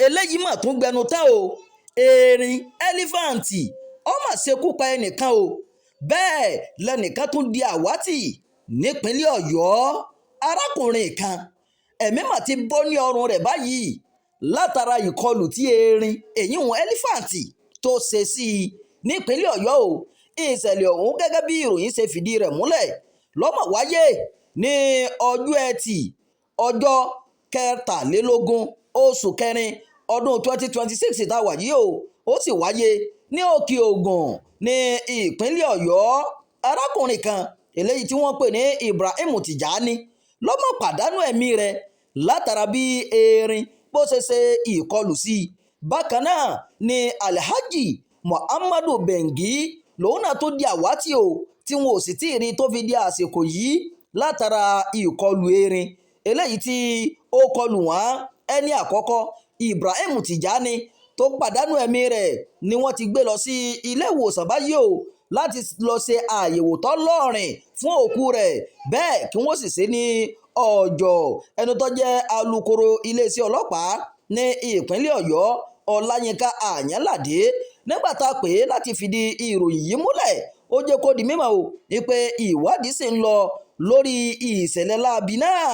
eléyìí mà tún gbẹnu tán o erin ẹlífàǹtì ó mà ṣekú pa ẹnìkan o bẹ́ẹ̀ lẹ́nìkan tún di àwátì nípínlẹ̀ Ọ̀yọ́ arákùnrin kan ẹ̀mí mà ti bọ́ ní ọrùn rẹ̀ báyìí látara ìkọlù tí erin èyí wọn ẹlífàǹtì tó ṣe sí i nípínlẹ̀ Ọ̀yọ́ o ìṣẹ̀lẹ̀ ọ̀hún gẹ́gẹ́ bí ìròyìn ṣe fìdí rẹ̀ múlẹ̀ ló mà wáyé ní ọjọ́ ẹtì ọjọ́ kẹtàlélógún oṣù kẹrin ọdún 2026 tá a wà yìí o ó sì wáyé ní Òkè Ògùn ní ìpínlẹ̀ Ọ̀yọ́ arákùnrin kan eléyìí tí wọ́n pè ní Ibrahim Tijani ló mà pàdánù ẹ̀mí rẹ̀ látara bí erin bó ṣe ṣe ìkọlù sí i bákan náà ni Alhaji Muhammadu Bengi lòun náà tó di àwátì o tí wọn ò sì tí ì rí tó fi di àsìkò yìí látara ìkọlù erin eléyìí tí ó kọlù wọ́n ẹni àkọ́kọ́ Ibrahim Tijani tó pàdánù ẹ̀mí rẹ̀ ni wọ́n ti gbé lọ sí ilé ìwòsàn báyìí o láti lọ ṣe àyẹ̀wò tó lọ́rìn fún òkú rẹ̀ bẹ́ẹ̀ kí wọ́n sì ṣe ní ọjọ́ ẹni tó jẹ́ alukoro iléeṣẹ́ ọlọ́pàá ní ìpínlẹ̀ Ọ̀yọ́ Ọláyínká Àyànládé nígbà tá a pè é láti fìdí ìròyìn yìí múlẹ̀ ó jẹ́ kó di mímọ̀ o wípé ìwádìí sì ń lọ lórí ìṣẹ̀lẹ̀ láabi náà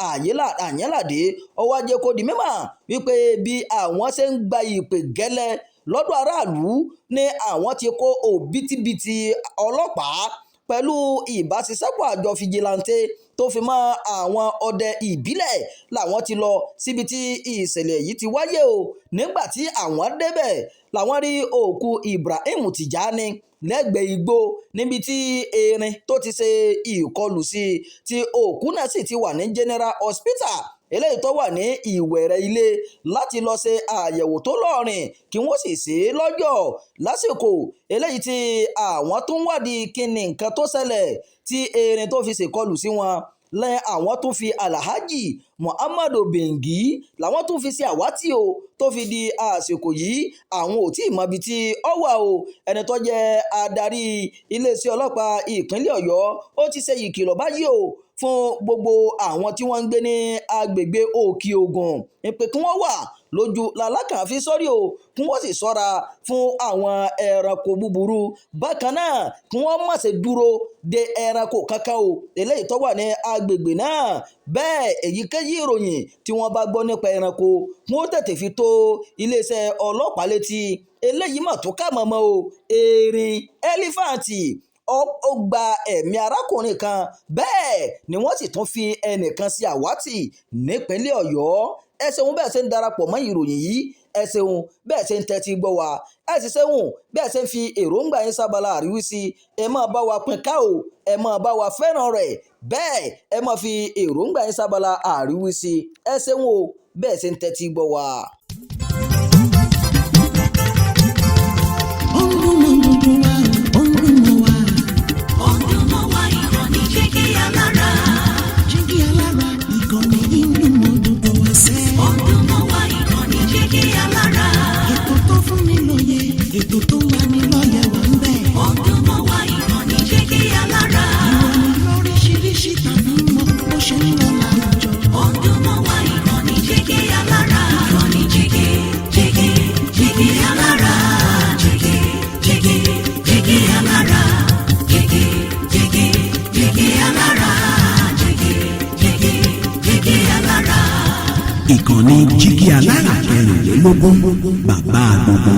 Àyànládé ó wá jẹ́ kó di mímọ̀ wípé bí àwọn ṣe ń gba ìpè gẹ́lẹ́ lọ́dọ̀ aráàlú ní àwọn ti kó òbítíbitì ọlọ́pàá pẹ̀lú ìbáṣiṣẹ́pọ̀ àjọ fìjìláńtẹ́ tó fi mọ́ àwọn ọdẹ ìbílẹ̀ làwọn ti lọ síbi tí ìṣẹ̀lẹ̀ yìí ti wáyé o nígbà tí àwọn débẹ̀ làwọn rí òkú Ibrahim Tijani lẹ́gbẹ̀ẹ́ igbó níbi tí erin tó ti ṣe ìkọlù sí tí òkú náà sì ti wà ní General Hospital eléyìí tó wà ní Ìwẹ̀rẹ̀ Ilé láti lọ ṣe àyẹ̀wò tó lọ́rìn kí wọ́n sì ṣe é lọ́jọ́ lásìkò eléyìí tí àwọn tó ń wádìí kí ni nǹkan tó ṣẹlẹ̀ tí erin tó fi ṣèkọlù sí wọn lẹ́ àwọn tó fi Alhaji Muhammadu Bengi làwọn tó fi ṣe àwátì o tó fi di àsìkò yìí àwọn ò tí ì mọbi tí ó wà o ẹni tó jẹ́ adarí iléeṣẹ́ ọlọ́pàá ìpínlẹ̀ Ọ̀yọ́ ó ti ṣe ìkìlọ̀ báyìí o fún gbogbo àwọn tí wọ́n ń gbé ní agbègbè Òkè Ògùn pé kí wọ́n wà lójú làlákàn fi sọ́rí o kí wọ́n sì ṣọ́ra fún àwọn ẹranko búburú bákan náà kí wọ́n má ṣe dúró de ẹranko kankan o eléyìí tó wà ní agbègbè náà bẹ́ẹ̀ èyíkéyìí ìròyìn tí wọ́n bá gbọ́ nípa ẹranko wọ́n tètè fi tó iléeṣẹ́ ọlọ́pàá létí eléyìí mà tó kà mọ́mọ́ o erin ẹlífàǹtì ó gba ẹ̀mí arákùnrin kan bẹ́ẹ̀ ni wọ́n sì tún fi ẹnìkan sí àwátì nípínlẹ̀ Ọ̀yọ́ ẹ ṣeun bẹ́ẹ̀ ṣe ń darapọ̀ mọ́ ìròyìn yìí ẹ ṣeun bẹ́ẹ̀ ṣe ń tẹ́tí gbọ́ wa ẹ sì ṣeun bẹ́ẹ̀ ṣe ń fi èròǹgbà yín sábàlá àríwísí ẹ máa bá wa pín ká o ẹ máa bá wa fẹ́ràn rẹ̀ bẹ́ẹ̀ ẹ máa fi èròǹgbà yín sábàlá àríwísí ẹ ṣeun o bẹ́ẹ̀ ṣe ń tẹ́tí gbọ́ wa. Ètò tó wà ní lọ́yẹ̀ wà ń bẹ̀. Ọdún mọ́ wá ìkànnì Jígí Alára. Ìròyìn lóríṣiríṣi tàbí mọ́ bó ṣe ń lọ láwùjọ. Ọdún mọ́ wá ìkànnì Jígí Alára. Ìkànnì Jígí Alára. Jígí Alára. Jígí Alára. Jígí Alára. Ìkànnì Jígí Alára kẹrìnlélógún bàbá gbogbo